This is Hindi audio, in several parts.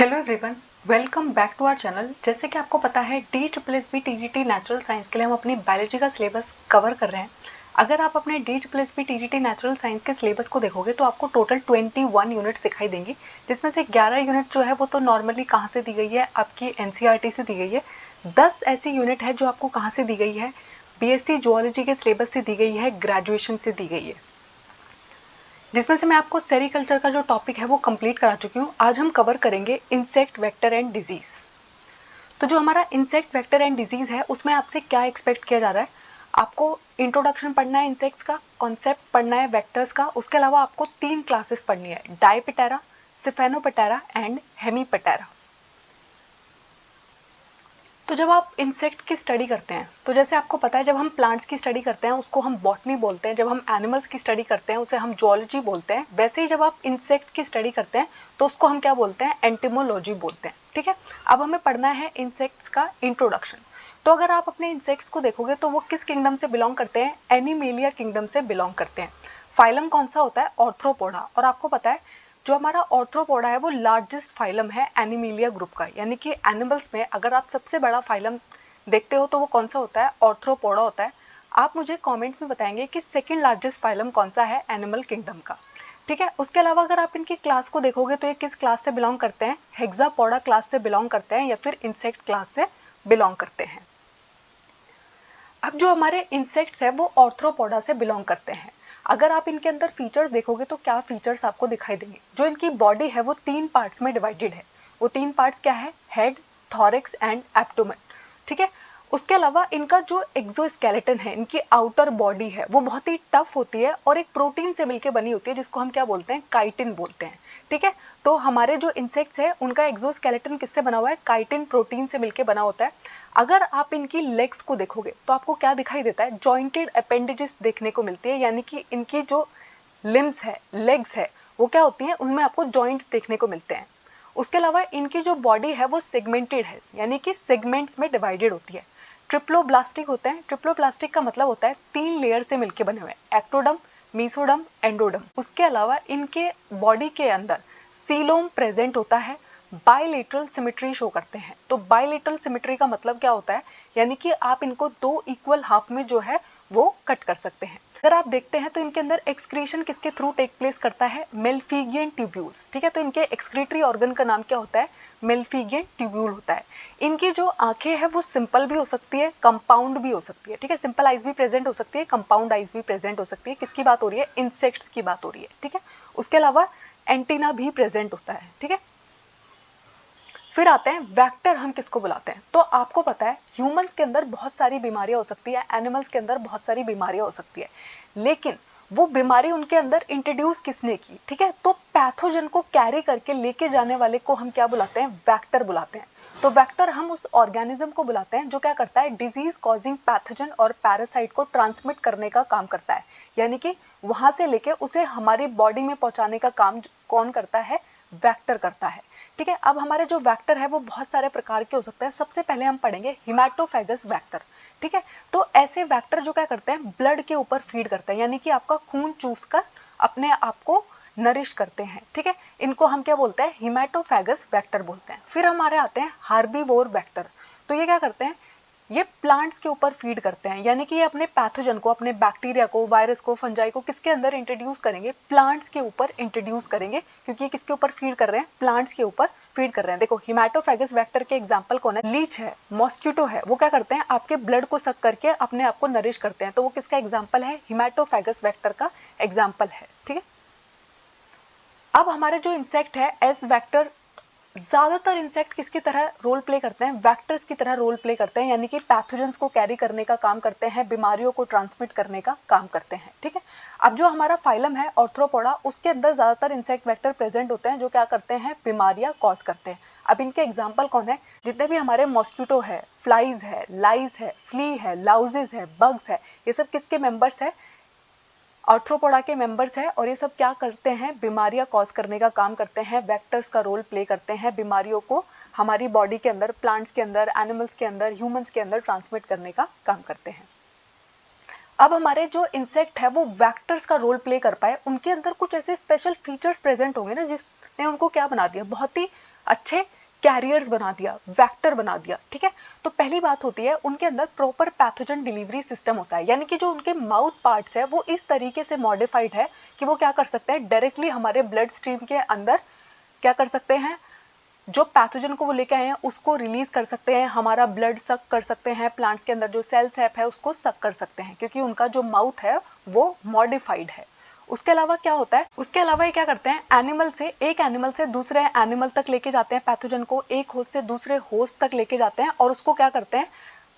Hello everyone, welcome back to our channel. जैसे कि आपको पता है DSSB TGT नेचुरल साइंस के लिए हम अपनी बायोलॉजी का सिलेबस कवर कर रहे हैं। अगर आप अपने DSSB TGT नेचुरल साइंस के सिलेबस को देखोगे तो आपको टोटल 21 यूनिट्स दिखाई देंगी, जिसमें से 11 यूनिट जो है वो तो नॉर्मली कहाँ से दी गई है, आपकी NCERT से दी गई है। 10 ऐसी यूनिट है जो आपको कहाँ से दी गई है, BSc जूलॉजी के सिलेबस से दी गई है, ग्रेजुएशन से दी गई है, जिसमें से मैं आपको सेरीकल्चर का जो टॉपिक है वो कंप्लीट करा चुकी हूँ। आज हम कवर करेंगे इंसेक्ट वेक्टर एंड डिजीज़। तो जो हमारा इंसेक्ट वेक्टर एंड डिजीज़ है उसमें आपसे क्या एक्सपेक्ट किया जा रहा है, आपको इंट्रोडक्शन पढ़ना है, इंसेक्ट्स का कॉन्सेप्ट पढ़ना है, वेक्टर्स का। उसके अलावा आपको 3 क्लासेस पढ़नी है, डायपिटेरा, सिफेनोपेटेरा एंड हेमीपेटेरा। तो जब आप इंसेक्ट की स्टडी करते हैं तो जैसे आपको पता है जब हम प्लांट्स की स्टडी करते हैं उसको हम बॉटनी बोलते हैं, जब हम एनिमल्स की स्टडी करते हैं उसे हम जूलॉजी बोलते हैं। वैसे ही जब आप इंसेक्ट की स्टडी करते हैं तो उसको हम क्या बोलते हैं, एंटिमोलॉजी बोलते हैं। ठीक है, अब हमें पढ़ना है इंसेक्ट्स का इंट्रोडक्शन। तो अगर आप अपने इंसेक्ट्स को देखोगे तो वो किस किंगडम से बिलोंग करते हैं, एनिमेलिया किंगडम से बिलोंग करते हैं। फाइलम कौन सा होता है, ऑर्थ्रोपोडा। और आपको पता है जो हमारा ऑर्थ्रोपोडा है वो लार्जेस्ट फाइलम है एनिमेलिया ग्रुप का, यानी कि एनिमल्स में अगर आप सबसे बड़ा फाइलम देखते हो तो वो कौन सा होता है, ऑर्थ्रोपोडा होता है। आप मुझे कमेंट्स में बताएंगे कि सेकंड लार्जेस्ट फाइलम कौन सा है एनिमल किंगडम का। ठीक है, उसके अलावा अगर आप इनकी क्लास को देखोगे तो ये किस क्लास से बिलोंग करते हैं, हेक्सापोडा क्लास से बिलोंग करते हैं या फिर इंसेक्ट क्लास से बिलोंग करते हैं। अब जो हमारे इंसेक्ट्स है वो ऑर्थ्रोपोडा से बिलोंग करते हैं। अगर आप इनके अंदर फीचर्स देखोगे तो क्या फीचर्स आपको दिखाई देंगे। जो इनकी बॉडी है वो 3 पार्ट्स में डिवाइडेड है। वो 3 पार्ट्स क्या है, हेड, थॉरैक्स एंड एब्डोमेन। ठीक है, उसके अलावा इनका जो एक्सोस्केलेटन है, इनकी आउटर बॉडी है वो बहुत ही टफ होती है और एक प्रोटीन से मिलकर बनी होती है जिसको हम क्या बोलते हैं, काइटिन बोलते हैं। ठीक है, तो हमारे जो इंसेक्ट्स है उनका एक्सोस्केलेटन किससे बना हुआ है, काइटिन प्रोटीन से मिलकर बना होता है। अगर आप इनकी लेग्स को देखोगे तो आपको क्या दिखाई देता है, जॉइंटेड अपेंडेजेस देखने को मिलती है, यानी कि इनकी जो लिम्स है, लेग्स है, वो क्या होती हैं, उनमें आपको जॉइंट्स देखने को मिलते हैं। उसके अलावा इनकी जो बॉडी है वो सेगमेंटेड है, यानी कि सेगमेंट्स में डिवाइडेड होती है। ट्रिप्लोब्लास्टिक होते हैं। ट्रिप्लोब्लास्टिक का मतलब होता है 3 लेयर से मिलकर बने हुए, एक्टोडम, मीसोडम, एंडोडम। उसके अलावा इनके बॉडी के अंदर सीलोम प्रेजेंट होता है, बायलेटरल सिमेट्री शो करते हैं। तो बायलेटरल सिमेट्री का मतलब क्या होता है, यानी कि आप इनको 2 इक्वल हाफ में जो है वो कट कर सकते हैं। अगर आप देखते हैं तो इनके अंदर एक्सक्रीशन किसके थ्रू टेक प्लेस करता है, मेल्फिगियन ट्यूब्यूल्स। ठीक है, तो इनके एक्सक्रीटरी ऑर्गन का नाम क्या होता है, मेल्फिगियन ट्यूब्यूल होता है। इनकी जो आंखें हैं वो सिंपल भी हो सकती है, कंपाउंड भी हो सकती है। ठीक है, सिंपल आइज भी प्रेजेंट हो सकती है, कंपाउंड आइज भी प्रेजेंट हो सकती है। किसकी बात हो रही है, इंसेक्ट्स की बात हो रही है। ठीक है, उसके अलावा एंटीना भी प्रेजेंट होता है। ठीक है, फिर आते हैं वेक्टर हम किसको बुलाते हैं। तो आपको पता है ह्यूमंस के अंदर बहुत सारी बीमारियां हो सकती है, एनिमल्स के अंदर बहुत सारी बीमारियां हो सकती है, लेकिन वो बीमारी उनके अंदर इंट्रोड्यूस किसने की। ठीक है, तो पैथोजन को कैरी करके लेके जाने वाले को हम क्या बुलाते हैं, वेक्टर बुलाते हैं। तो वेक्टर हम उस ऑर्गेनिज्म को बुलाते हैं जो क्या करता है, डिजीज कॉजिंग पैथोजन और पैरासाइट को ट्रांसमिट करने का काम करता है, यानी कि वहां से लेके उसे हमारी बॉडी में पहुंचाने का काम कौन करता है, वेक्टर करता है। ठीक है, अब हमारे जो वेक्टर है वो बहुत सारे प्रकार के हो सकते हैं। सबसे पहले हम पढ़ेंगे हिमेटोफेगस वेक्टर। ठीक है, तो ऐसे वेक्टर जो क्या करते हैं, ब्लड के ऊपर फीड करते हैं, यानी कि आपका खून चूस कर अपने आप को नरिश करते हैं। ठीक है, इनको हम क्या बोलते हैं, हिमेटोफेगस वेक्टर बोलते हैं। फिर हमारे आते हैं हार्बीवोर वेक्टर। तो ये क्या करते हैं, ये प्लांट्स के ऊपर फीड करते हैं, यानी कि ये अपने पैथोजन को, अपने बैक्टीरिया को, वायरस को, फंजाई को किसके अंदर इंट्रोड्यूस करेंगे, प्लांट्स के ऊपर इंट्रोड्यूस करेंगे, क्योंकि ये किसके ऊपर फीड कर रहे हैं, प्लांट्स के ऊपर फीड कर रहे हैं। देखो हिमेटोफेगस वेक्टर के एग्जांपल कौन है, लीच है, मॉस्किटो है। वो क्या करते हैं, आपके ब्लड को सक करके अपने आप को नरिश करते हैं। तो वो किसका एग्जाम्पल है, हिमेटोफेगस वेक्टर का एग्जाम्पल है। ठीक है, अब हमारे जो इंसेक्ट है एज वेक्टर, ज़्यादातर इंसेक्ट किसकी तरह रोल प्ले करते हैं, वेक्टर्स की तरह रोल प्ले करते हैं, यानी कि पैथोजेंस को कैरी करने का काम करते हैं, बीमारियों को ट्रांसमिट करने का काम करते हैं। ठीक है, अब जो हमारा फाइलम है ऑर्थ्रोपोडा, उसके अंदर ज़्यादातर इंसेक्ट वेक्टर प्रेजेंट होते हैं जो क्या करते हैं, बीमारियां कॉज करते हैं। अब इनके एग्जाम्पल कौन है, जितने भी हमारे मॉस्किटो है, फ्लाइज है, लाइज है, फ्ली है, लाउजेज है, बग्स है, ये सब किसके मेंबर्स है, ऑर्थ्रोपोडा के मेंबर्स हैं। और ये सब क्या करते हैं, बीमारियां कॉज करने का काम करते हैं, वेक्टर्स का रोल प्ले करते हैं, बीमारियों को हमारी बॉडी के अंदर, प्लांट्स के अंदर, एनिमल्स के अंदर, ह्यूमंस के अंदर ट्रांसमिट करने का काम करते हैं। अब हमारे जो इंसेक्ट है वो वेक्टर्स का रोल प्ले कर पाए, उनके अंदर कुछ ऐसे स्पेशल फीचर्स प्रेजेंट होंगे ना जिसने उनको क्या बना दिया, बहुत ही अच्छे कैरियर्स बना दिया, वेक्टर बना दिया, ठीक है। तो पहली बात होती है उनके अंदर प्रॉपर पैथोजन डिलीवरी सिस्टम होता है, यानी कि जो उनके माउथ पार्ट्स है वो इस तरीके से मॉडिफाइड है कि वो क्या कर सकते हैं, डायरेक्टली हमारे ब्लड स्ट्रीम के अंदर क्या कर सकते हैं, जो पैथोजन को वो लेके आए हैं उसको रिलीज कर सकते हैं, हमारा ब्लड सक कर सकते हैं, प्लांट्स के अंदर जो सेल सैप है उसको सक कर सकते हैं, क्योंकि उनका जो माउथ है वो मॉडिफाइड है। उसके अलावा क्या होता है, उसके अलावा ये क्या करते हैं, एक एनिमल से दूसरे एनिमल तक लेके जाते हैं पैथोजन को, एक होस्ट से दूसरे होस्ट तक लेके जाते हैं और उसको क्या करते हैं,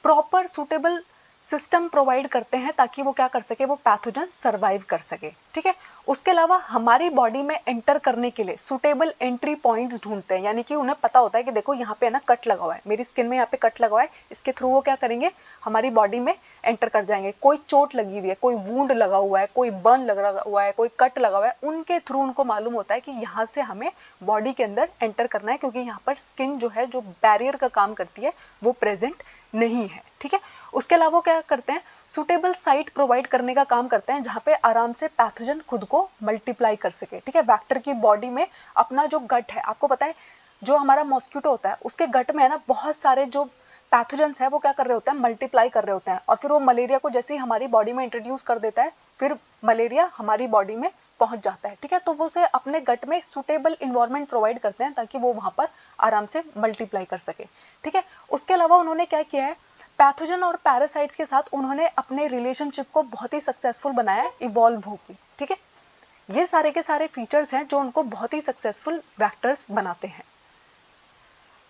प्रॉपर सुटेबल सिस्टम प्रोवाइड करते हैं ताकि वो क्या कर सके, वो पैथोजन सर्वाइव कर सके, ठीक है। उसके अलावा हमारी बॉडी में एंटर करने के लिए सुटेबल एंट्री पॉइंट्स ढूंढते हैं, यानी कि उन्हें पता होता है कि देखो यहाँ पे है ना कट लगा हुआ है, मेरी स्किन में यहाँ पे कट लगा हुआ है, इसके थ्रू वो क्या करेंगे, हमारी बॉडी में एंटर कर जाएंगे। कोई चोट लगी हुई है, कोई वूंड लगा हुआ है, कोई बर्न लगा हुआ है, कोई कट लगा हुआ है, उनके थ्रू उनको मालूम होता है कि यहाँ से हमें बॉडी के अंदर एंटर करना है, क्योंकि यहाँ पर स्किन जो है, जो बैरियर का काम करती है, वो प्रेजेंट नहीं है, ठीक है। उसके अलावा क्या करते हैं, सुटेबल साइट प्रोवाइड करने का काम करते हैं जहाँ पे आराम से पैथोजन खुद को मल्टीप्लाई कर सके, ठीक है। वेक्टर की बॉडी में अपना जो गट है, आपको पता है जो हमारा मॉस्किटो होता है उसके गट में है ना बहुत सारे जो पैथोजेंस है वो क्या कर रहे होते हैं, मल्टीप्लाई कर रहे होते हैं, और फिर वो मलेरिया को जैसे ही हमारी बॉडी में इंट्रोड्यूस कर देता है, फिर मलेरिया हमारी बॉडी में पहुंच जाता है, ठीक है। तो वो उसे अपने गट में सुटेबल इन्वायरमेंट प्रोवाइड करते हैं ताकि वो वहां पर आराम से मल्टीप्लाई कर सके, ठीक है। उसके अलावा उन्होंने क्या किया है, पैथोजन और पैरासाइट्स के साथ उन्होंने अपने रिलेशनशिप को बहुत ही सक्सेसफुल बनाया, इवॉल्व होकर, ठीक है। ये सारे के सारे फीचर्स हैं जो उनको बहुत ही सक्सेसफुल वेक्टर्स बनाते हैं।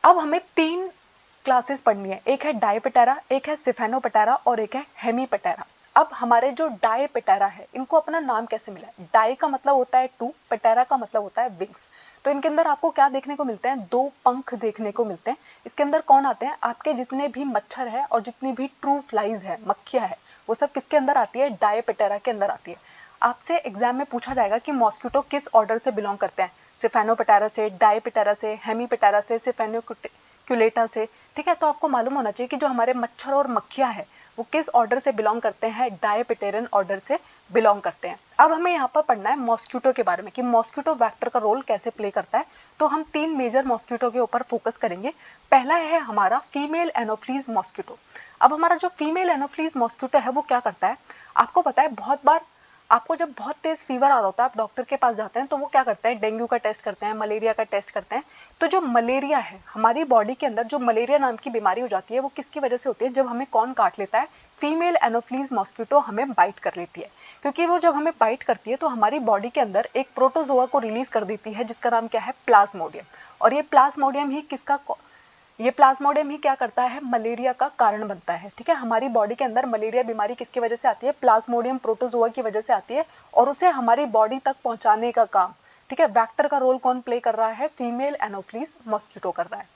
अब हमें 3 क्लासेस पढ़नी है, एक है डायपेटेरा, एक है सिफेनोपेटेरा और एक है हेमीपेटेरा। अब हमारे जो डायपेटेरा है, इनको अपना नाम कैसे मिला है, डाई का मतलब होता है 2, पेटेरा का मतलब होता है विंग्स। तो इनके अंदर आपको क्या देखने को मिलते हैं, 2 पंख देखने को मिलते हैं। इसके अंदर कौन आते हैं, आपके जितने भी मच्छर है और जितनी भी ट्रू फ्लाइज है, मक्खियाँ है, वो सब किसके अंदर आती है, डायपेटेरा के अंदर आती है। आपसे एग्जाम में पूछा जाएगा कि मॉस्किटो किस ऑर्डर से बिलोंग करते हैं, सिफेनोपेटेरा से, डायपेटेरा से, हेमीपेटेरा से, सिफेनोक्यूलेटा से, ठीक है। तो आपको मालूम होना चाहिए कि जो हमारे मच्छर और मक्खियाँ है वो किस ऑर्डर से बिलोंग करते हैं, डायपेटेरियन ऑर्डर से बिलोंग करते हैं। अब हमें यहाँ पर पढ़ना है मॉस्किटो के बारे में कि मॉस्किटो वेक्टर का रोल कैसे प्ले करता है। तो हम 3 मेजर मॉस्किटो के ऊपर फोकस करेंगे। पहला है हमारा फीमेल एनोफ्लीज मॉस्किटो। अब हमारा जो फीमेल एनोफ्लीज मॉस्किटो है वो क्या करता है, आपको पता है बहुत बार आपको जब बहुत तेज फीवर आ रहा होता है, आप डॉक्टर के पास जाते हैं तो वो क्या करते हैं, डेंगू का टेस्ट करते हैं, मलेरिया का टेस्ट करते हैं। तो जो मलेरिया है, हमारी बॉडी के अंदर जो मलेरिया नाम की बीमारी हो जाती है, वो किसकी वजह से होती है, जब हमें कौन काट लेता है, फीमेल एनोफ्लीज मॉस्किटो हमें बाइट कर लेती है। क्योंकि वो जब हमें बाइट करती है तो हमारी बॉडी के अंदर एक प्रोटोजोआ को रिलीज कर देती है जिसका नाम क्या है, प्लाज्मोडियम। और ये प्लाज्मोडियम ही क्या करता है, मलेरिया का कारण बनता है, ठीक है। हमारी बॉडी के अंदर मलेरिया बीमारी किसकी वजह से आती है, प्लाज्मोडियम प्रोटोजोआ की वजह से आती है, और उसे हमारी बॉडी तक पहुंचाने का काम, ठीक है, वेक्टर का रोल कौन प्ले कर रहा है, फीमेल एनोफ्लीज मॉस्किटो कर रहा है।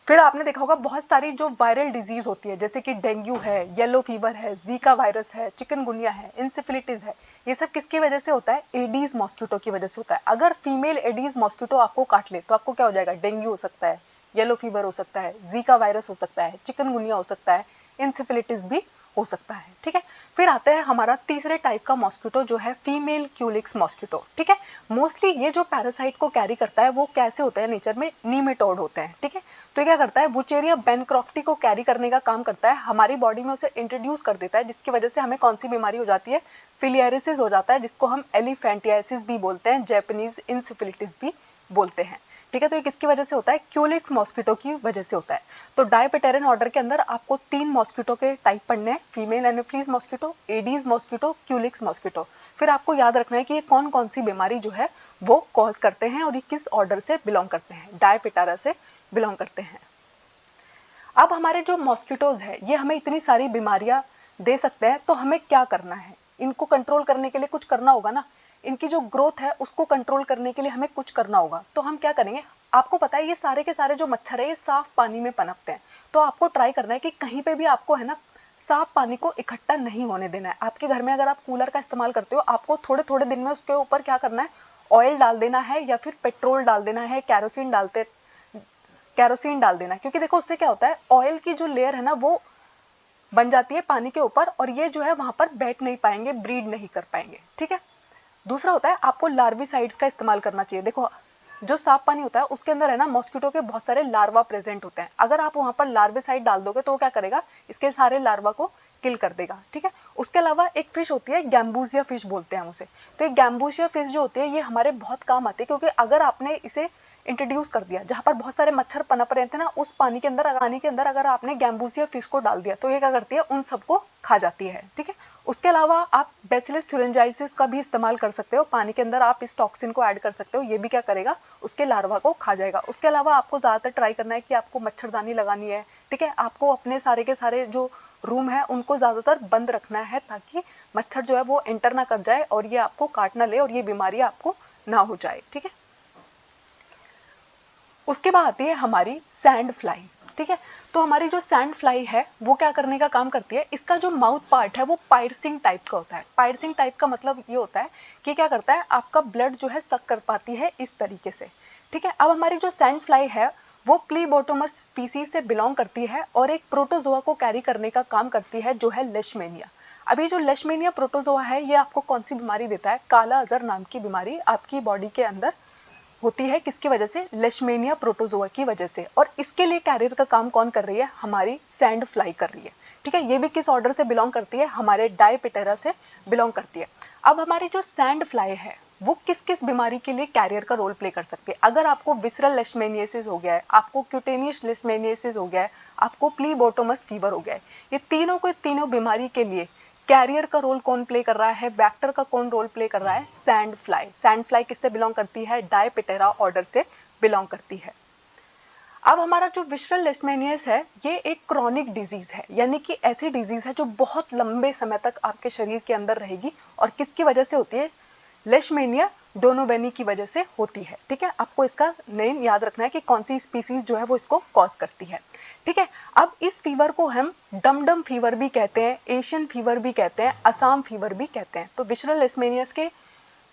फिर आपने देखा होगा बहुत सारी जो वायरल डिजीज होती है, जैसे कि डेंगू है, येलो फीवर है, जीका वायरस है, चिकनगुनिया है, इंसिफिलिटिस है, ये सब किसकी वजह से होता है, एडीज मॉस्किटो की वजह से होता है। अगर फीमेल एडीज मॉस्किटो आपको काट ले तो आपको क्या हो जाएगा, डेंगू हो सकता है, येलो फीवर हो सकता है, जीका वायरस हो सकता है, चिकनगुनिया हो सकता है, इंसिफिलिटिस भी हो सकता है, ठीक है। फिर आता है हमारा तीसरे टाइप का मॉस्किटो जो है फीमेल क्यूलिक्स मॉस्किटो, ठीक है। मोस्टली ये जो पैरासाइट को कैरी करता है वो कैसे होता है, नेचर में नीमेटोड होते हैं, ठीक है। तो ये क्या करता है, वुचेरिया बेनक्रॉफ्टी को कैरी करने का काम करता है, हमारी बॉडी में उसे इंट्रोड्यूस कर देता है, जिसकी वजह से हमें कौन सी बीमारी हो जाती है, फिलियरिसिस हो जाता है, जिसको हम एलिफेंटियासिस भी बोलते हैं, जैपनीज इंसिफिलिटिस भी बोलते हैं, ठीक है। तो ये किसकी वजह से होता है, क्यूलिक्स मॉस्किटो की वजह से होता है। तो डायपेटेरियन ऑर्डर के अंदर आपको 3 मॉस्किटो के टाइप पढ़ने हैं, female Anopheles mosquito, Aedes mosquito, Culex mosquito. फिर आपको याद रखना है कि ये कौन कौन सी बीमारी जो है वो कॉज करते हैं और ये किस ऑर्डर से बिलोंग करते हैं, डायपेटेरा से बिलोंग करते हैं। अब हमारे जो मॉस्किटोज है ये हमें इतनी सारी बीमारियां दे सकते हैं, तो हमें क्या करना है, इनको कंट्रोल करने के लिए कुछ करना होगा ना, इनकी जो ग्रोथ है उसको कंट्रोल करने के लिए हमें कुछ करना होगा। तो हम क्या करेंगे, आपको पता है ये सारे के सारे जो मच्छर है ये साफ पानी में पनपते हैं, तो आपको ट्राई करना है कि कहीं पे भी आपको है ना साफ पानी को इकट्ठा नहीं होने देना है। आपके घर में अगर आप कूलर का इस्तेमाल करते हो, आपको थोड़े थोड़े दिन में उसके ऊपर क्या करना है, ऑयल डाल देना है या फिर पेट्रोल डाल देना है, कैरोसिन डाल देना, क्योंकि देखो उससे क्या होता है, ऑयल की जो लेयर है ना वो बन जाती है पानी के ऊपर, और ये जो है वहां पर बैठ नहीं पाएंगे, ब्रीड नहीं कर पाएंगे, ठीक है। दूसरा होता है आपको लार्विसाइड्स का इस्तेमाल करना चाहिए। देखो जो साफ पानी होता है उसके अंदर है ना मॉस्किटो के बहुत सारे लार्वा प्रेजेंट होते हैं। अगर आप वहाँ पर लार्वेसाइड डाल दोगे तो वो क्या करेगा, इसके सारे लार्वा को किल कर देगा, ठीक है। उसके अलावा एक फिश होती है, गैम्बूसिया फिश बोलते हैं हम उसे। तो एक गैम्बूसिया फिश जो होती है ये हमारे बहुत काम आती है, क्योंकि अगर आपने इसे इंट्रोड्यूस कर दिया जहाँ पर बहुत सारे मच्छर पनप रहे थे ना, उस पानी के अंदर अगर आपने गैम्बूसिया फिश को डाल दिया तो ये क्या करती है, उन सबको खा जाती है, ठीक है। उसके अलावा आप बैसिलस थ्यूरेंजाइसिस का भी इस्तेमाल कर सकते हो, पानी के अंदर आप इस टॉक्सिन को ऐड कर सकते हो, ये भी क्या करेगा, उसके लार्वा को खा जाएगा। उसके अलावा आपको ज़्यादातर ट्राई करना है कि आपको मच्छरदानी लगानी है, ठीक है। आपको अपने सारे के सारे जो रूम है उनको ज़्यादातर बंद रखना है, ताकि मच्छर जो है वो एंटर ना कर जाए और ये आपको काट ना ले और ये बीमारी आपको ना हो जाए, ठीक है। उसके बाद आती है हमारी सैंड फ्लाई, ठीक है। तो हमारी जो सैंड फ्लाई है वो क्या करने का काम करती है, इसका जो माउथ पार्ट है वो पायर्सिंग टाइप का होता है। पायर्सिंग टाइप का मतलब ये होता है कि क्या करता है, आपका ब्लड जो है सक कर पाती है इस तरीके से, ठीक है। अब हमारी जो सैंड फ्लाई है वो प्लीबोटोमस स्पीसीज से बिलोंग करती है और एक प्रोटोजोआ को कैरी करने का काम करती है जो है लेशमेनिया। अभी जो लेशमेनिया प्रोटोजोआ है ये आपको कौन सी बीमारी देता है, काला अजहर नाम की बीमारी आपकी बॉडी के अंदर होती है। किसकी वजह से, लेशमेनिया प्रोटोजोआ की वजह से। और इसके लिए कैरियर का काम कौन कर रही है, हमारी सैंड फ्लाई कर रही है, ठीक है। ये भी किस ऑर्डर से बिलोंग करती है, हमारे डायपिटेरा से बिलोंग करती है। अब हमारी जो सैंड फ्लाई है वो किस किस बीमारी के लिए कैरियर का रोल प्ले कर सकती है। अगर आपको विसरल लेशमेनियासिस हो गया है, आपको क्यूटेनियस लेशमेनियासिस हो गया है, आपको प्लीबोटोमस फीवर हो गया है, ये तीनों बीमारी के लिए कैरियर का रोल कौन प्ले कर रहा है, वेक्टर का कौन रोल प्ले कर रहा है, सैंड फ्लाई। सैंड फ्लाई किससे बिलोंग करती है, डायपिटेरा ऑर्डर से बिलोंग करती है। अब हमारा जो विसरल लेशमेनियास है ये एक क्रॉनिक डिजीज है, यानी कि ऐसी डिजीज है जो बहुत लंबे समय तक आपके शरीर के अंदर रहेगी और किसकी वजह से होती है, लेशमेनिया डोनोवेनी की वजह से होती है, ठीक है। आपको इसका नेम याद रखना है कि कौन सी स्पीसीज जो है वो इसको कॉज करती है, ठीक है। अब इस फीवर को हम डम फीवर भी कहते हैं, एशियन फीवर भी कहते हैं, असम फीवर भी कहते हैं। तो विसरल लेशमेनियास के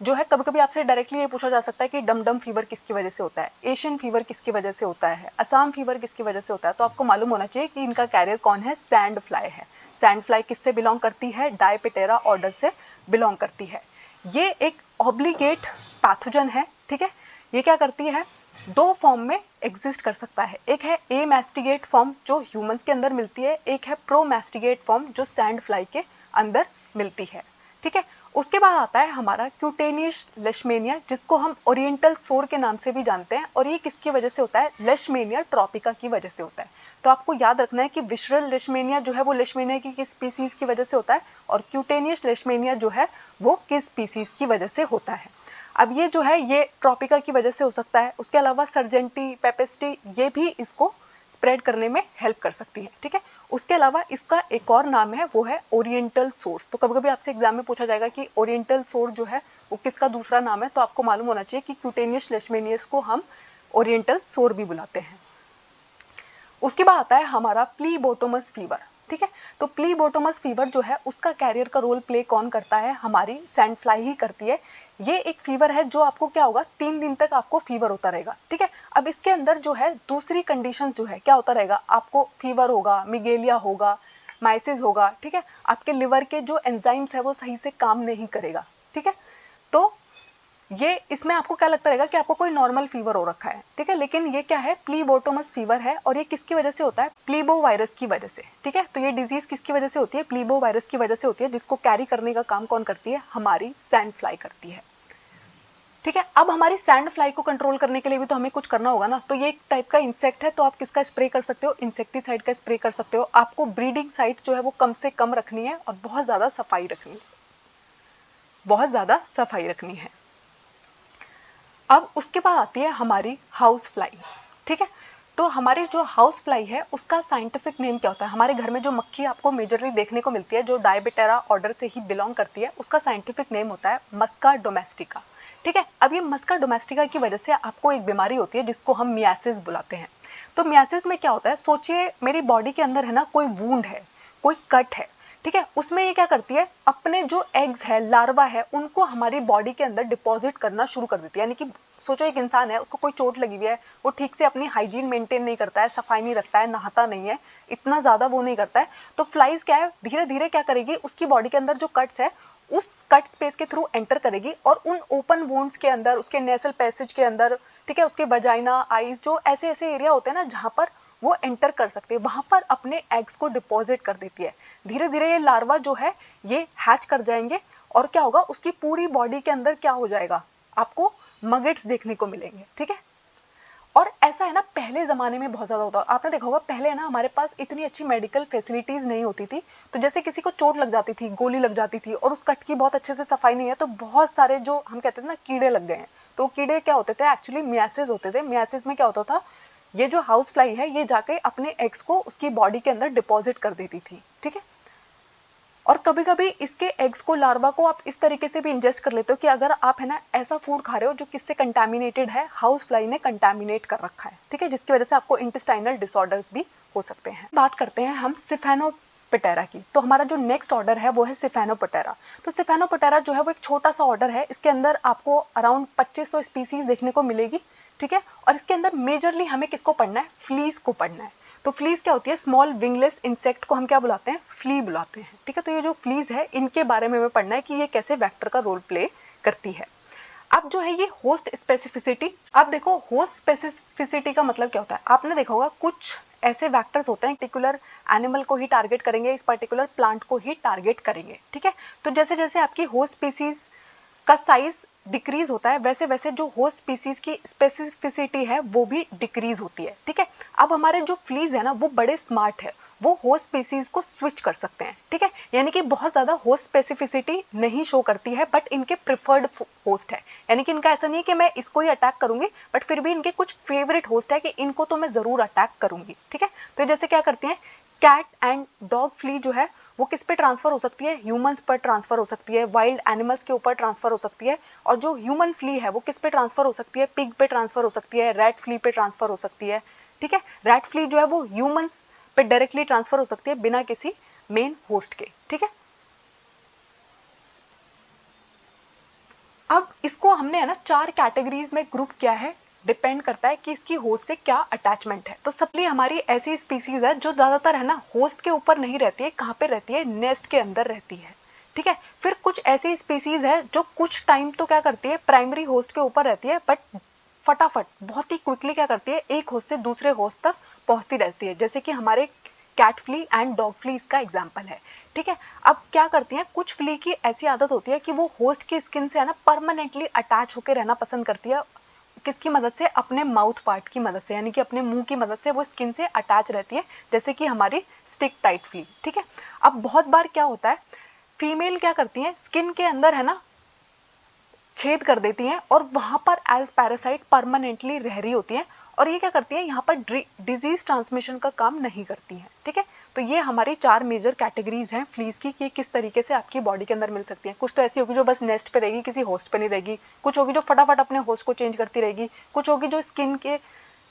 जो है कभी कभी आपसे डायरेक्टली ये पूछा जा सकता है कि डम फीवर किसकी वजह से होता है, एशियन फीवर किसकी वजह से होता है, असम फीवर किसकी वजह से होता है। तो आपको मालूम होना चाहिए कि इनका कैरियर कौन है, सैंड फ्लाई है। सैंड फ्लाई किससे बिलोंग करती है, डायपिटेरा ऑर्डर से बिलोंग करती है। ये एक ऑब्लिगेट पैथोजन है, ठीक है। ये क्या करती है, दो फॉर्म में एग्जिस्ट कर सकता है। एक है ए मैस्टिगेट फॉर्म जो ह्यूमंस के अंदर मिलती है, एक है प्रो मैस्टिगेट फॉर्म जो सैंड फ्लाई के अंदर मिलती है, ठीक है। उसके बाद आता है हमारा क्यूटेनियस लेशमेनिया, जिसको हम ओरिएंटल सोर के नाम से भी जानते हैं, और ये किसकी वजह से होता है, लेशमेनिया ट्रॉपिका की वजह से होता है। तो आपको याद रखना है कि विसरल लेशमेनिया जो है वो लेशमेनिया की किस स्पीसीज की वजह से होता है, और क्यूटेनियस लेशमेनिया जो है वो किस स्पीसीज की वजह से होता है। अब ये जो है ये ट्रॉपिका की वजह से हो सकता है, उसके अलावा सर्जेंटी पेपेस्टी ये भी इसको स्प्रेड करने में हेल्प कर सकती है, ठीक है। उसके अलावा इसका एक और नाम है वो है ओरिएंटल सोर्स। तो कभी कभी आपसे एग्जाम में पूछा जाएगा कि ओरिएंटल सोर जो है वो किसका दूसरा नाम है, तो आपको मालूम होना चाहिए कि क्यूटेनियस लेशमेनियस को हम ओरिएंटल सोर भी बुलाते हैं। उसके बाद आता है हमारा प्लीबोटोमस फीवर, ठीक है। तो प्लीबोटोमस फीवर जो है उसका कैरियर का रोल प्ले कौन करता है, हमारी सैंड फ्लाई ही करती है। ये एक फीवर है जो आपको क्या होगा, 3 दिन तक आपको फीवर होता रहेगा, ठीक है। अब इसके अंदर जो है दूसरी कंडीशन जो है क्या होता रहेगा, आपको फीवर होगा, मिगेलिया होगा, माइसिस होगा, ठीक है। आपके लिवर के जो एंजाइम्स है वो सही से काम नहीं करेगा, ठीक है। तो ये इसमें आपको क्या लगता रहेगा कि आपको कोई नॉर्मल फीवर हो रखा है, ठीक है। लेकिन ये क्या है, प्लीबोटोमस फीवर है, और ये किसकी वजह से होता है, प्लीबो वायरस की वजह से, ठीक है। तो ये डिजीज किसकी वजह से होती है, प्लीबो वायरस की वजह से होती है, जिसको कैरी करने का काम कौन करती है, हमारी सैंड फ्लाई करती है, ठीक है। अब हमारी सैंड फ्लाई को कंट्रोल करने के लिए भी तो हमें कुछ करना होगा ना। तो ये एक टाइप का इंसेक्ट है, तो आप किसका स्प्रे कर सकते हो, इंसेक्टिसाइड का स्प्रे कर सकते हो। आपको ब्रीडिंग साइट जो है वो कम से कम रखनी है और बहुत ज़्यादा सफाई रखनी है, बहुत ज़्यादा सफाई रखनी है। अब उसके बाद आती है हमारी हाउस फ्लाई, ठीक है। तो हमारी जो हाउस फ्लाई है उसका साइंटिफिक नेम क्या होता है, हमारे घर में जो मक्खी आपको मेजरली देखने को मिलती है जो डायबिटेरा ऑर्डर से ही बिलोंग करती है, उसका साइंटिफिक नेम होता है मस्का डोमेस्टिका, ठीक है। अब ये मस्का डोमेस्टिका की वजह से आपको एक बीमारी होती है जिसको हम मियासिस बुलाते हैं। तो मियासिस में क्या होता है, सोचिए मेरी बॉडी के अंदर है ना कोई वूंड है, कोई कट है, ठीक है। उसमें ये क्या करती है, अपने जो एग्स है, लार्वा है, उनको हमारी बॉडी के अंदर डिपॉजिट करना शुरू कर देती है। यानी कि सोचो एक इंसान है, उसको कोई चोट लगी हुई है, वो ठीक से अपनी हाइजीन मेंटेन नहीं करता है, सफाई नहीं रखता है, नहाता नहीं है, इतना ज़्यादा वो नहीं करता है, तो फ्लाइज क्या है, धीरे धीरे क्या करेगी, उसकी बॉडी के अंदर जो कट्स है उस कट स्पेस के थ्रू एंटर करेगी और उन ओपन वोन्स के अंदर, उसके नेसल पैसेज के अंदर, ठीक है, उसके वजाइना, आईज, जो ऐसे ऐसे एरिया होते हैं ना जहाँ पर वो एंटर कर सकते हैं, वहाँ पर अपने एग्स को डिपॉजिट कर देती है। धीरे धीरे ये लार्वा जो है ये हैच कर जाएंगे और क्या होगा, उसकी पूरी बॉडी के अंदर क्या हो जाएगा, आपको मगेट्स देखने को मिलेंगे, ठीक है। और ऐसा है ना, पहले ज़माने में बहुत ज़्यादा होता, आपने देखा होगा पहले ना हमारे पास इतनी अच्छी मेडिकल फैसिलिटीज़ नहीं होती थी, तो जैसे किसी को चोट लग जाती थी, गोली लग जाती थी और उस कट की बहुत अच्छे से सफाई नहीं है, तो बहुत सारे जो हम कहते थे ना कीड़े लग गए हैं, तो कीड़े क्या होते थे, एक्चुअली मियासिस होते थे। मियासिस में क्या होता था, ये जो हाउस फ्लाई है ये जाके अपने एग्स को उसकी बॉडी के अंदर डिपॉजिट कर देती थी, ठीक है। और कभी कभी इसके एग्स को, लार्वा को आप इस तरीके से भी इंजेस्ट कर लेते हो कि अगर आप है ना ऐसा फूड खा रहे हो जो किससे कंटामिनेटेड है, हाउस फ्लाई ने कंटामिनेट कर रखा है, ठीक है, जिसकी वजह से आपको इंटेस्टाइनल डिसऑर्डर्स भी हो सकते हैं। बात करते हैं हम सिफेनोपोटेरा की, तो हमारा जो नेक्स्ट ऑर्डर है वो है सिफेनोपोटेरा। तो सिफेनोपोटेरा जो है वो एक छोटा सा ऑर्डर है, इसके अंदर आपको अराउंड 2500 स्पीसीज देखने को मिलेगी, ठीक है। और इसके अंदर मेजरली हमें किसको पढ़ना है, फ्लीज को पढ़ना है। तो फ्लीज क्या होती है, स्मॉल विंगलेस इंसेक्ट को हम क्या बुलाते हैं, फ्ली बुलाते हैं, ठीक है। तो ये जो फ्लीज है इनके बारे में हमें पढ़ना है कि ये कैसे वेक्टर का रोल प्ले करती है। अब जो है ये होस्ट स्पेसिफिसिटी, अब देखो होस्ट स्पेसिफिसिटी का मतलब क्या होता है, आपने देखा होगा कुछ ऐसे वेक्टर्स होते हैं पर्टिकुलर एनिमल को ही टारगेट करेंगे, इस पर्टिकुलर प्लांट को ही टारगेट करेंगे, ठीक है। तो जैसे जैसे आपकी होस्ट स्पीसीज का साइज डिक्रीज होता है, वैसे वैसे जो होस्ट स्पीसीज की स्पेसिफिसिटी है वो भी डिक्रीज होती है, ठीक है। अब हमारे जो फ्लीज है ना वो बड़े स्मार्ट है, वो होस्ट स्पीसीज को स्विच कर सकते हैं, ठीक है। यानी कि बहुत ज़्यादा होस्ट स्पेसिफिसिटी नहीं शो करती है, बट इनके प्रिफर्ड होस्ट है, यानी कि इनका ऐसा नहीं है कि मैं इसको ही अटैक करूंगी, बट फिर भी इनके कुछ फेवरेट होस्ट है कि इनको तो मैं ज़रूर अटैक करूंगी, ठीक है। तो जैसे क्या करती हैं, कैट एंड डॉग फ्ली जो है वो किस पे ट्रांसफर हो सकती है, ह्यूमंस पर ट्रांसफर हो सकती है, वाइल्ड एनिमल्स के ऊपर ट्रांसफर हो सकती है। और जो ह्यूमन फ्ली है वो किस पे ट्रांसफर हो सकती है, पिग पे ट्रांसफर हो सकती है, रैट फ्ली पे ट्रांसफर हो सकती है, ठीक है। रैट फ्ली जो है वो ह्यूमंस पे डायरेक्टली ट्रांसफर हो सकती है बिना किसी मेन होस्ट के, ठीक है। अब इसको हमने है ना 4 कैटेगरीज में ग्रुप किया है, डिपेंड करता है कि इसकी होस्ट से क्या अटैचमेंट है। तो सबली हमारी ऐसी स्पीसीज है जो ज़्यादातर है ना होस्ट के ऊपर नहीं रहती है, कहाँ पे रहती है, नेस्ट के अंदर रहती है, ठीक है। फिर कुछ ऐसी स्पीसीज है जो कुछ टाइम तो क्या करती है, प्राइमरी होस्ट के ऊपर रहती है, बट फटाफट बहुत ही क्विकली क्या करती है, एक होस्ट से दूसरे होस्ट तक पहुंचती रहती है, जैसे कि हमारे cat flea and dog flea इसका एग्जाम्पल है, ठीक है। अब क्या करती हैं, कुछ फ्ली की ऐसी आदत होती है कि वो होस्ट की स्किन से है ना परमानेंटली अटैच होकर रहना पसंद करती है, किसकी मदद से, अपने माउथ पार्ट की मदद से, यानी कि अपने मुंह की मदद से वो स्किन से अटैच रहती है, जैसे कि हमारी स्टिक टाइट फ्ली, ठीक है। अब बहुत बार क्या होता है, फीमेल क्या करती है, स्किन के अंदर है ना छेद कर देती हैं और वहां पर एज पैरासाइट परमानेंटली रह रही होती हैं, और ये क्या करती है, यहाँ पर डिजीज ट्रांसमिशन का काम नहीं करती हैं, ठीक है। तो ये हमारी 4 मेजर कैटेगरीज हैं फ्लीज की कि किस तरीके से आपकी बॉडी के अंदर मिल सकती हैं। कुछ तो ऐसी होगी जो बस नेस्ट पे रहेगी, किसी होस्ट पे नहीं रहेगी, कुछ होगी जो फटाफट अपने होस्ट को चेंज करती रहेगी, कुछ होगी जो स्किन के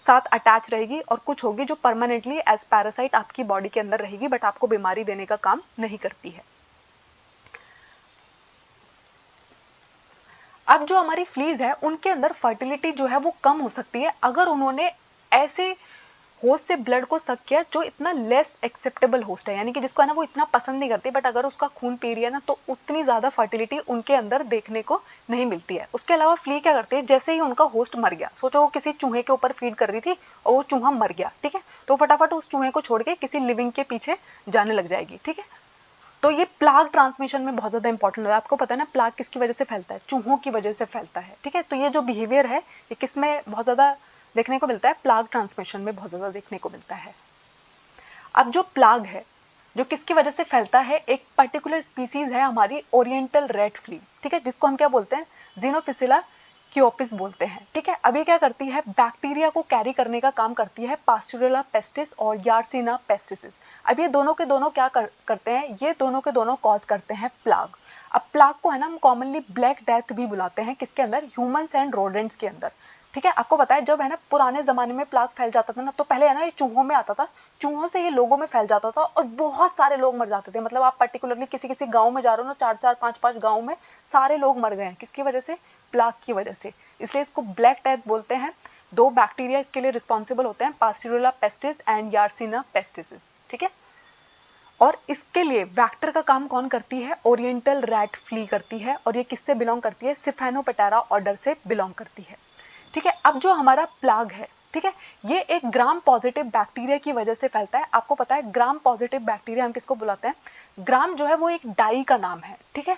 साथ अटैच रहेगी, और कुछ होगी जो परमानेंटली एज पैरासाइट आपकी बॉडी के अंदर रहेगी, बट आपको बीमारी देने का काम नहीं करती है। अब जो हमारी फ्लीज है उनके अंदर फर्टिलिटी जो है वो कम हो सकती है अगर उन्होंने ऐसे होस्ट से ब्लड को सक किया जो इतना लेस एक्सेप्टेबल होस्ट है, यानी कि जिसको है ना वो इतना पसंद नहीं करती, बट अगर उसका खून पी रही है ना तो उतनी ज़्यादा फर्टिलिटी उनके अंदर देखने को नहीं मिलती है। उसके अलावा फ्ली क्या करती है, जैसे ही उनका होस्ट मर गया, सोचो वो किसी चूहे के ऊपर फीड कर रही थी और वो चूहा मर गया, ठीक है, तो फटाफट उस चूहे को छोड़ के किसी लिविंग के पीछे जाने लग जाएगी, ठीक है। तो ये प्लाग ट्रांसमिशन में बहुत ज़्यादा इंपॉर्टेंट होता है। आपको पता है ना प्लाग किसकी वजह से फैलता है, चूहों की वजह से फैलता है, ठीक है। तो ये जो बिहेवियर है ये किस में बहुत ज़्यादा देखने को मिलता है, प्लाग ट्रांसमिशन में बहुत ज़्यादा देखने को मिलता है। अब जो प्लाग है जो किसकी वजह से फैलता है, एक पर्टिकुलर स्पीसीज है हमारी ओरिएंटल रेड फ्ली, ठीक है, जिसको हम क्या बोलते हैं, जीनोफिसिला क्योपिस बोलते हैं, ठीक है। अभी क्या करती है, बैक्टीरिया को कैरी करने का काम करती है पास्चुरेला पेस्टिस और यार्सिना पेस्टिसिस। अब ये दोनों के दोनों क्या करते हैं, ये दोनों के दोनों कॉज करते हैं प्लाग। अब प्लाग को है ना हम कॉमनली ब्लैक डेथ भी बुलाते हैं, किसके अंदर, ह्यूमंस एंड रोडेंट्स के अंदर, ठीक है। आपको पता है जब है ना पुराने ज़माने में प्लाग फैल जाता था ना, तो पहले है ना ये चूहों में आता था, चूहों से ये लोगों में फैल जाता था और बहुत सारे लोग मर जाते थे। मतलब आप पर्टिकुलरली किसी किसी गांव में जा रहे हो ना, 4-4 5-5 गांव में सारे लोग मर गए हैं, किसकी वजह से, प्लाग की वजह से। इसलिए इसको ब्लैक डेथ बोलते हैं। 2 बैक्टीरिया इसके लिए रिस्पॉन्सिबल होते हैं, पास्चुरेला पेस्टिस एंड यार्सिना पेस्टिसिस, ठीक है। और इसके लिए वेक्टर का काम कौन करती है? ओरिएंटल रैट फ्ली करती है, और ये किससे बिलोंग करती है? सिफेनोपेटेरा ऑर्डर से बिलोंग करती है। ठीक है, अब जो हमारा प्लाग है, ठीक है, ये एक ग्राम पॉजिटिव बैक्टीरिया की वजह से फैलता है। आपको पता है ग्राम पॉजिटिव बैक्टीरिया हम किसको बुलाते हैं? ग्राम जो है वो एक डाई का नाम है। ठीक है,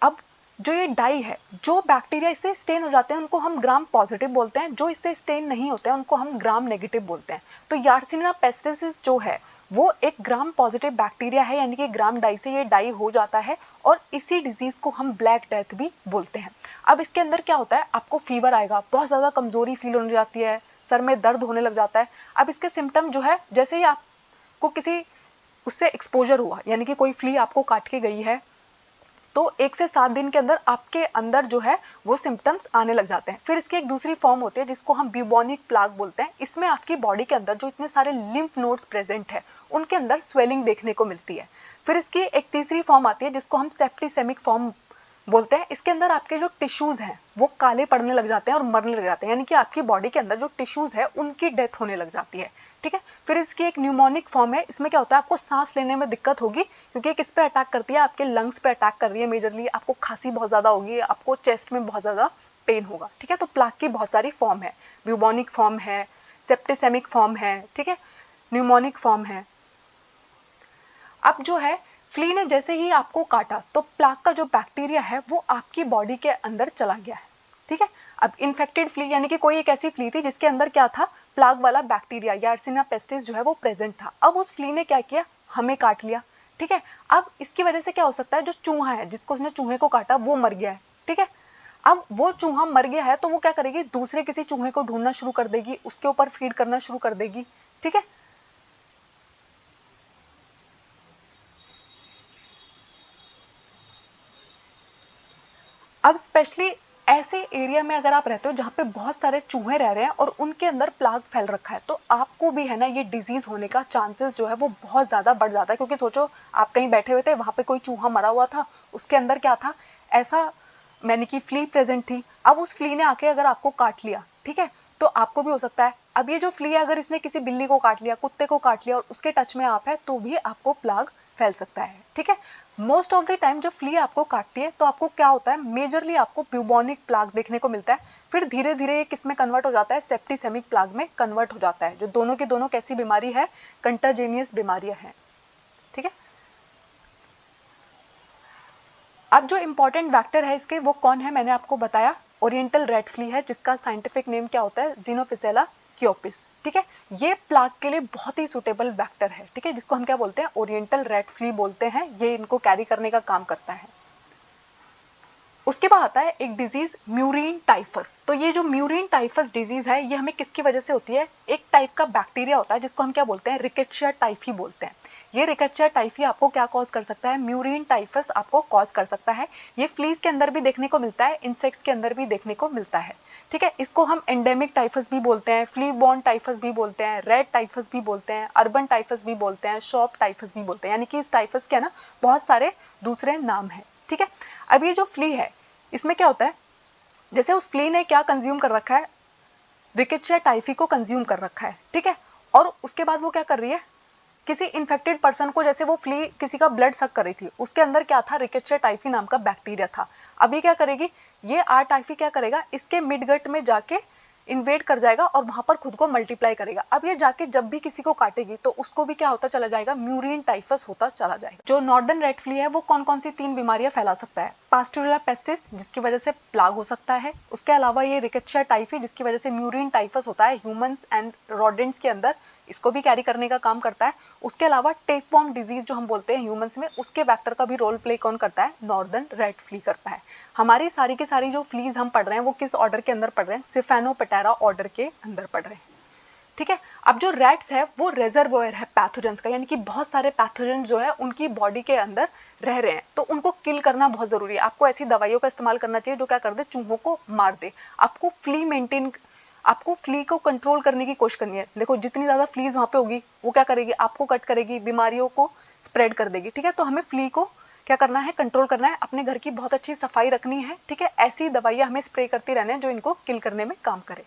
अब जो ये डाई है, जो बैक्टीरिया इससे स्टेन हो जाते हैं उनको हम ग्राम पॉजिटिव बोलते हैं, जो इससे स्टेन नहीं होते हैं उनको हम ग्राम नेगेटिव बोलते हैं। तो यार्सिनिया पेस्टिस जो है वो एक ग्राम पॉजिटिव बैक्टीरिया है, यानी कि ग्राम डाई से ये डाई हो जाता है, और इसी डिजीज को हम ब्लैक डेथ भी बोलते हैं। अब इसके अंदर क्या होता है? आपको फीवर आएगा, बहुत ज़्यादा कमजोरी फील होने जाती है, सर में दर्द होने लग जाता है। अब इसके सिम्टम जो है, जैसे ही आपको किसी उससे एक्सपोजर हुआ, यानी कि कोई फ्ली आपको काट के गई है, तो 1 से 7 दिन के अंदर आपके अंदर जो है वो सिम्टम्स आने लग जाते हैं। फिर इसकी एक दूसरी फॉर्म होती है जिसको हम ब्यूबोनिक प्लाग बोलते हैं। इसमें आपकी बॉडी के अंदर जो इतने सारे लिम्फ नोड्स प्रेजेंट है उनके अंदर स्वेलिंग देखने को मिलती है। फिर इसकी एक तीसरी फॉर्म आती है जिसको हम सेप्टिसेमिक फॉर्म बोलते हैं। इसके अंदर आपके जो टिश्यूज हैं वो काले पड़ने लग जाते हैं और मरने लग जाते हैं, यानी कि आपकी बॉडी के अंदर जो टिश्यूज है उनकी डेथ होने लग जाती है। ठीक है, फिर इसकी एक न्यूमोनिक फॉर्म है। इसमें क्या होता है? आपको सांस लेने में दिक्कत होगी, क्योंकि ये किस पे अटैक करती है? आपके लंग्स पे अटैक कर रही है मेजरली। आपको खांसी बहुत ज़्यादा होगी, आपको चेस्ट में बहुत ज़्यादा पेन होगा। ठीक है, तो प्लाग की बहुत सारी फॉर्म है, ब्यूबोनिक फॉर्म है, सेप्टिसेमिक फॉर्म है, ठीक है, न्यूमोनिक फॉर्म है। अब जो है फ्ली ने जैसे ही आपको काटा तो प्लाग का जो बैक्टीरिया है वो आपकी बॉडी के अंदर चला गया है। ठीक है, अब इन्फेक्टेड फ्ली यानी कि कोई एक ऐसी फ्ली थी जिसके अंदर क्या था? प्लाग वाला बैक्टीरिया यार्सिनिया पेस्टिस जो है वो प्रेजेंट था। अब उस फ्ली ने क्या किया? हमें काट लिया। ठीक है, अब इसकी वजह से क्या हो सकता है? जो चूहा है जिसको उसने चूहे को काटा वो मर गया है। ठीक है, अब वो चूहा मर गया है तो वो क्या करेगी? दूसरे किसी चूहे को ढूंढना शुरू कर देगी, उसके ऊपर फीड करना शुरू कर देगी। ठीक है, अब स्पेशली ऐसे एरिया में अगर आप रहते हो जहाँ पे बहुत सारे चूहे रह रहे हैं और उनके अंदर प्लाग फैल रखा है, तो आपको भी है ना ये डिजीज होने का चांसेस जो है वो बहुत ज़्यादा बढ़ जाता है। क्योंकि सोचो आप कहीं बैठे हुए थे, वहाँ पे कोई चूहा मरा हुआ था, उसके अंदर क्या था? ऐसा मैंने कि फ्ली प्रेजेंट थी। अब उस फ्ली ने आके अगर आपको काट लिया, ठीक है, तो आपको भी हो सकता है। अब ये जो फ्ली है अगर इसने किसी बिल्ली को काट लिया, कुत्ते को काट लिया और उसके टच में आप है, तो भी आपको प्लाग फैल सकता है। ठीक है, मोस्ट ऑफ द टाइम जब फ्ली आपको काटती है तो आपको क्या होता है? मेजरली आपको ब्यूबोनिक प्लाग देखने को मिलता है। फिर धीरे धीरे ये किस में कन्वर्ट हो जाता है? सेप्टिसेमिक प्लाग में कन्वर्ट हो जाता है, जो दोनों की दोनों कैसी बीमारी है? कंटाजेनियस बीमारियां हैं। ठीक है, अब जो इंपॉर्टेंट वेक्टर है इसके वो कौन है? मैंने आपको बताया ओरिएंटल रेड फ्ली है, जिसका साइंटिफिक नेम क्या होता है? ज़िनोफिसेला क्योपिस। ठीक है, ये प्लाग के लिए बहुत ही सुटेबल वेक्टर है। ठीक है, जिसको हम क्या बोलते हैं? ओरिएंटल रेड फ्ली बोलते हैं। ये इनको कैरी करने का काम करता है। उसके बाद आता है एक डिजीज म्यूरिन टाइफस। तो ये जो म्यूरिन टाइफस डिजीज है ये हमें किसकी वजह से होती है? एक टाइप का बैक्टीरिया होता है जिसको हम क्या बोलते हैं? रिकेट्शिया टाइफी बोलते हैं। ये रिकेट्शिया टाइफी आपको क्या कॉज कर सकता है? म्यूरिन टाइफस आपको कॉज कर सकता है। ये फ्लीज के अंदर भी देखने को मिलता है, इंसेक्ट्स के अंदर भी देखने को मिलता है। ठीक है, इसको हम एंडेमिक टाइफस भी बोलते हैं, फ्ली बॉर्न टाइफस भी बोलते हैं, रेड टाइफस भी बोलते हैं, अर्बन टाइफस भी बोलते हैं, शॉप टाइफस भी बोलते हैं। यानी कि इस टाइफस के ना बहुत सारे दूसरे नाम हैं। ठीक है, अब ये जो फ्ली है इसमें क्या होता है? जैसे उस फ्ली ने क्या कंज्यूम कर रखा है? रिकेट्शिया टाइफी को कंज्यूम कर रखा है। ठीक है, और उसके बाद वो क्या कर रही है? किसी इन्फेक्टेड पर्सन को, जैसे वो फ्ली किसी का ब्लड सक कर रही थी, उसके अंदर क्या था? रिकेट्शिया टाइफी नाम का बैक्टीरिया था। अभी क्या करेगी ये आर टाइफी? क्या करेगा? इसके मिड गट में जाके इन्वेड कर जाएगा और वहां पर खुद को मल्टीप्लाई करेगा। अब ये जाके जब भी किसी को काटेगी तो उसको भी क्या होता चला जाएगा? म्यूरिन टाइफस होता चला जाएगा। जो नॉर्दर्न रेड फ्ली है वो कौन कौन सी 3 बीमारियां फैला सकता है? पास्टुरिला पेस्टिस, जिसकी वजह से प्लाग हो सकता है। उसके अलावा ये रिकेट्शिया टाइफी, जिसकी वजह से म्यूरिन टाइफस होता है ह्यूमंस एंड रोडेंट्स के अंदर, इसको भी कैरी करने का काम करता है। उसके अलावा टेपवॉर्म डिजीज जो हम बोलते हैं ह्यूमंस में, उसके वेक्टर का भी रोल प्ले कौन करता है? नॉर्दर्न रेड फ्ली करता है। हमारी सारी की सारी जो फ्लीज हम पढ़ रहे हैं वो किस ऑर्डर के अंदर पढ़ रहे हैं? सिफेनोपेटेरा ऑर्डर के अंदर पढ़ रहे हैं। ठीक है, अब जो रैट्स है वो रेजर्वोयर है पैथोजेंस का, यानी कि बहुत सारे पैथोजेंस जो है उनकी बॉडी के अंदर रह रहे हैं, तो उनको किल करना बहुत जरूरी है। आपको ऐसी दवाइयों का इस्तेमाल करना चाहिए जो क्या कर दे? चूहों को मार दे। आपको फ्ली को कंट्रोल करने की कोशिश करनी है। देखो जितनी ज्यादा फ्लीज वहां पे होगी वो क्या करेगी? आपको कट करेगी, बीमारियों को स्प्रेड कर देगी। ठीक है, तो हमें फ्ली को क्या करना है? कंट्रोल करना है। अपने घर की बहुत अच्छी सफाई रखनी है। ठीक है, ऐसी दवाइयां हमें स्प्रे करती रहना है जो इनको किल करने में काम करे।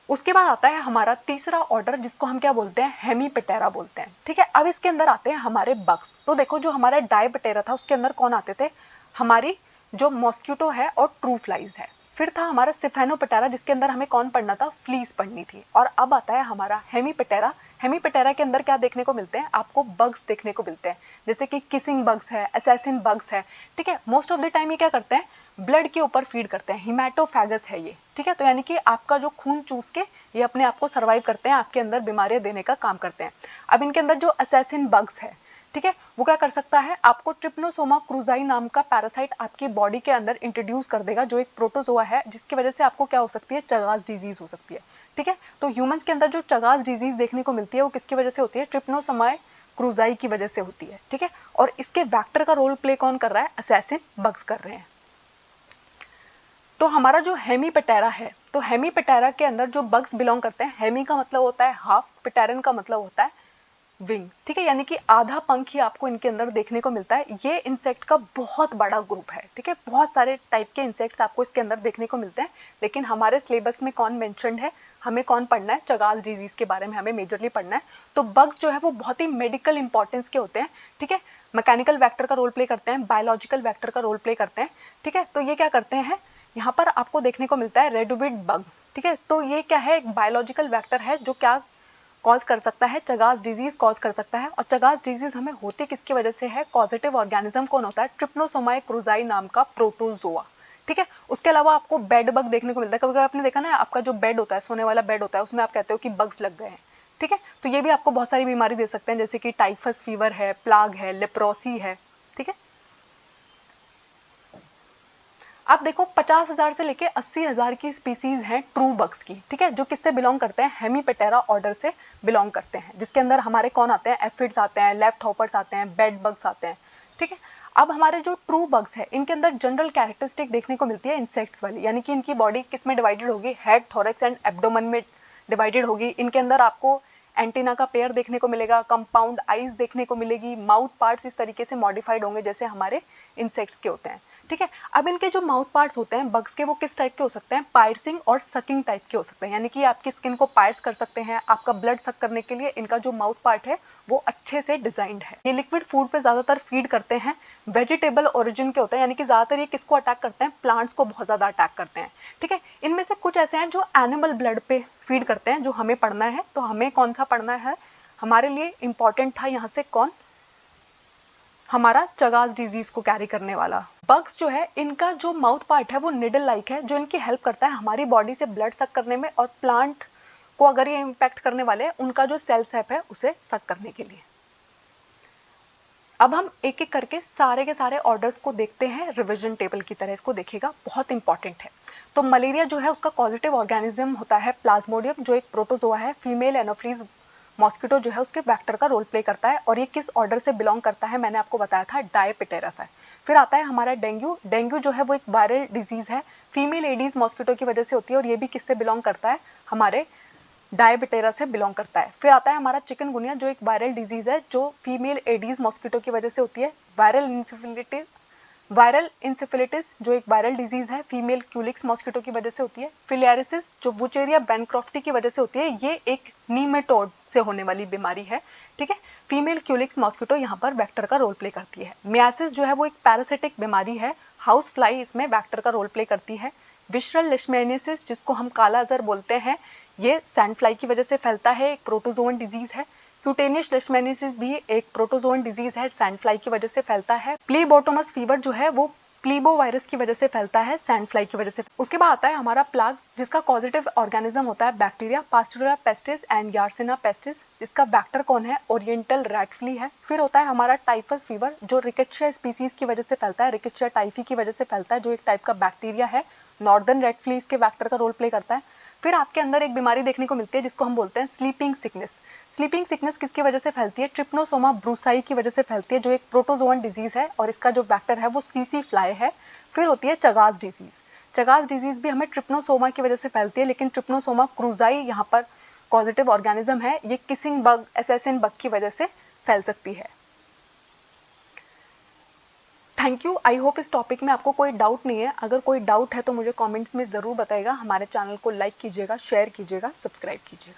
उसके बाद आता है हमारा तीसरा ऑर्डर, जिसको हम क्या बोलते हैं, हेमीपेटेरा बोलते हैं। ठीक है, अब इसके अंदर आते हैं हमारे बग्स। तो देखो जो हमारा डायबेटेरा था उसके अंदर कौन आते थे, हमारी जो मॉस्किटो है और ट्रू फ्लाइज है। फिर था हमारा सिफेनोपेटेरा, जिसके अंदर हमें कौन पढ़ना था, फ्लीस पढ़नी थी। और अब आता है हमारा हेमीपेटेरा। हेमीपेटेरा के अंदर क्या देखने को मिलते हैं, आपको बग्स देखने को मिलते हैं, जैसे कि किसिंग बग्स है, असैसिन बग्स है। ठीक है, मोस्ट ऑफ द टाइम ये क्या करते हैं, ब्लड के ऊपर फीड करते हैं, हिमेटोफैगस है ये। ठीक है, तो यानी कि आपका जो खून चूस के ये अपने आप को सर्वाइव करते हैं, आपके अंदर बीमारियां देने का काम करते हैं। अब इनके अंदर जो असैसिन बग्स है, ठीक है, वो क्या कर सकता है, आपको ट्रिप्नोसोमा क्रूजाई नाम का पैरासाइट आपकी बॉडी के अंदर इंट्रोड्यूस कर देगा, जो एक प्रोटोजोआ है, जिसकी वजह से आपको क्या हो सकती है, चगास डिजीज हो सकती है। ठीक है, तो ह्यूमंस के अंदर जो चगास डिजीज देखने को मिलती है वो किसकी वजह से होती है, ट्रिप्नोसोमा क्रूजाई की वजह से होती है। ठीक है, और इसके वैक्टर का रोल प्ले कौन कर रहा है, असैसिन बग्स कर रहे हैं। तो हमारा जो हेमीपेटेरा है, तो हेमीपेटेरा के अंदर जो बग्स बिलोंग करते हैं, हेमी का मतलब होता है हाफ, पेटेरन का मतलब होता है विंग। ठीक है, यानी कि आधा पंख ही आपको इनके अंदर देखने को मिलता है। ये इंसेक्ट का बहुत बड़ा ग्रुप है। ठीक है, बहुत सारे टाइप के इंसेक्ट्स आपको इसके अंदर देखने को मिलते हैं, लेकिन हमारे सिलेबस में कौन मेंशन्ड है, हमें कौन पढ़ना है, चगास डिजीज के बारे में हमें मेजरली पढ़ना है। तो बग्स जो है वो बहुत ही मेडिकल इंपॉर्टेंस के होते हैं। ठीक है, मैकेनिकल वैक्टर का रोल प्ले करते हैं, बायोलॉजिकल वैक्टर का रोल प्ले करते हैं। ठीक है, तो ये क्या करते हैं, यहाँ पर आपको देखने को मिलता है रेडविड बग। ठीक है, तो ये क्या है, एक बायोलॉजिकल वैक्टर है जो क्या कॉज कर सकता है, चगास डिजीज कॉज कर सकता है। और चगास डिजीज हमें होती किसकी वजह से है, पॉजिटिव ऑर्गेनिज्म कौन होता है, ट्रिप्नोसोमा क्रूजाई नाम का प्रोटोजोआ। ठीक है, उसके अलावा आपको बेड बग देखने को मिलता है। कभी कभी आपने देखा ना, आपका जो बेड होता है, सोने वाला बेड होता है, उसमें आप कहते हो कि बग्स लग गए हैं। ठीक है, तो ये भी आपको बहुत सारी बीमारी दे सकते हैं, जैसे कि टाइफस फीवर है, प्लाग है, लेप्रोसी है। ठीक है, आप देखो 50,000 से लेके 80,000 की स्पीसीज हैं ट्रू बग्स की। ठीक है, जो किससे बिलोंग करते हैं, हेमीपेटेरा ऑर्डर से बिलोंग करते हैं, जिसके अंदर हमारे कौन आते हैं, एफिड्स आते हैं, लेफ्ट हॉपर्स आते हैं, बेड बग्स आते हैं। ठीक है, अब हमारे जो ट्रू बग्स है, इनके अंदर जनरल कैरेक्टरिस्टिक देखने को मिलती है इंसेक्ट्स वाली, यानी कि इनकी बॉडी किस में डिवाइडेड होगी, हेड, थोरैक्स एंड एब्डोमेन में डिवाइडेड होगी। इनके अंदर आपको एंटीना का पेयर देखने को मिलेगा, कंपाउंड आइज देखने को मिलेगी, माउथ पार्ट्स इस तरीके से मॉडिफाइड होंगे जैसे हमारे इंसेक्ट्स के होते हैं। ठीक है, अब इनके जो माउथ पार्ट्स होते हैं बग्स के, वो किस टाइप के हो सकते हैं, पायर्सिंग और सकिंग टाइप के हो सकते हैं, यानी कि आपकी स्किन को पायर्स कर सकते हैं। आपका ब्लड सक करने के लिए इनका जो माउथ पार्ट है वो अच्छे से डिजाइंड है। ये लिक्विड फूड पे ज्यादातर फीड करते हैं, वेजिटेबल ओरिजिन के होते हैं, यानी कि ज्यादातर ये किसको अटैक करते हैं, प्लांट्स को बहुत ज्यादा अटैक करते हैं। ठीक है, इनमें से कुछ ऐसे हैं जो एनिमल ब्लड पे फीड करते हैं, जो हमें पढ़ना है। तो हमें कौन सा पढ़ना है, हमारे लिए इंपॉर्टेंट था यहाँ से कौन, हमारा चगास डिजीज को कैरी करने वाला। बग्स जो है, इनका जो माउथ पार्ट है वो निडल लाइक है, जो इनकी हेल्प करता है हमारी बॉडी से ब्लड सक करने में, और प्लांट को अगर ये इम्पैक्ट करने वाले हैं, उनका जो सेल सैप है उसे सक करने के लिए। अब हम एक एक करके सारे के सारे ऑर्डर्स को देखते हैं रिवीजन टेबल की तरह, इसको देखिएगा, बहुत इंपॉर्टेंट है। तो मलेरिया जो है उसका पॉजिटिव ऑर्गेनिज्म होता है प्लाज्मोडियम, जो एक प्रोटोजोआ है, फीमेल एनोफ्लीज मॉस्किटो जो है उसके वेक्टर का रोल प्ले करता है। और ये किस ऑर्डर से बिलोंग करता है, मैंने आपको बताया था, डायपिटेरा से। फिर आता है हमारा डेंगू। डेंगू जो है वो एक वायरल डिजीज है, फीमेल एडीज मॉस्किटो की वजह से होती है, और ये भी किससे बिलोंग करता है, हमारे डायबिटेरा से बिलोंग करता है। फिर आता है हमारा चिकनगुनिया, जो एक वायरल डिजीज है, जो फीमेल एडीज मॉस्किटो की वजह से होती है। वायरल इंसेफेलिटिस जो एक वायरल डिजीज है, फीमेल क्यूलिक्स मॉस्किटो की वजह से होती है। फिलियारिसिस जो वुचेरिया बैनक्रॉफ्टी की वजह से होती है, ये एक नीमेटोड से होने वाली बीमारी है। ठीक है, फीमेल क्यूलिक्स मॉस्किटो यहाँ पर वेक्टर का रोल प्ले करती है। मियासिस जो है वो एक पैरासिटिक बीमारी है, हाउस फ्लाई इसमें वेक्टर का रोल प्ले करती है। विशरल लेशमेनिसिस जिसको हम काला अजहर बोलते हैं, ये सैंड फ्लाई की वजह से फैलता है, एक प्रोटोजोन डिजीज है। क्यूटेनियस लेशमेनिसिस भी एक प्रोटोजोन डिजीज है, सैंड फ्लाई की वजह से फैलता है। प्लीबोटोमस फीवर जो है वो प्लीबो वायरस की वजह से फैलता है, सैंड फ्लाई की वजह से। उसके बाद आता है हमारा प्लाग, जिसका पॉजिटिव ऑर्गेनिज्म होता है बैक्टीरिया, पास्टुरेला पेस्टिस एंड यार्सिना पेस्टिस। इसका वेक्टर कौन है, ओरिएंटल रैट फ्ली है। फिर होता है हमारा टाइफस फीवर, जो रिकेट्शिया स्पीसीज की वजह से फैलता है, रिकेट्शिया टाइफी की वजह से फैलता है, जो एक टाइप का बैक्टीरिया है। नॉर्दर्न रेड फ्ली इसके वेक्टर का रोल प्ले करता है। फिर आपके अंदर एक बीमारी देखने को मिलती है जिसको हम बोलते हैं स्लीपिंग सिकनेस। स्लीपिंग सिकनेस किसकी वजह से फैलती है, ट्रिप्नोसोमा ब्रूसाई की वजह से फैलती है, जो एक प्रोटोजोन डिजीज है, और इसका जो वेक्टर है वो सीसी फ्लाई है। फिर होती है चगास डिजीज। चगास डिजीज भी हमें ट्रिप्नोसोमा की वजह से फैलती है, लेकिन ट्रिप्नोसोमा क्रूजाई यहाँ पर पॉजिटिव ऑर्गेनिज्म है, ये किसिंग बग, असैसिन बग की वजह से फैल सकती है। Thank you. आई होप इस टॉपिक में आपको कोई डाउट नहीं है। अगर कोई डाउट है तो मुझे कमेंट्स में ज़रूर बताइएगा। हमारे चैनल को लाइक कीजिएगा, शेयर कीजिएगा, सब्सक्राइब कीजिएगा।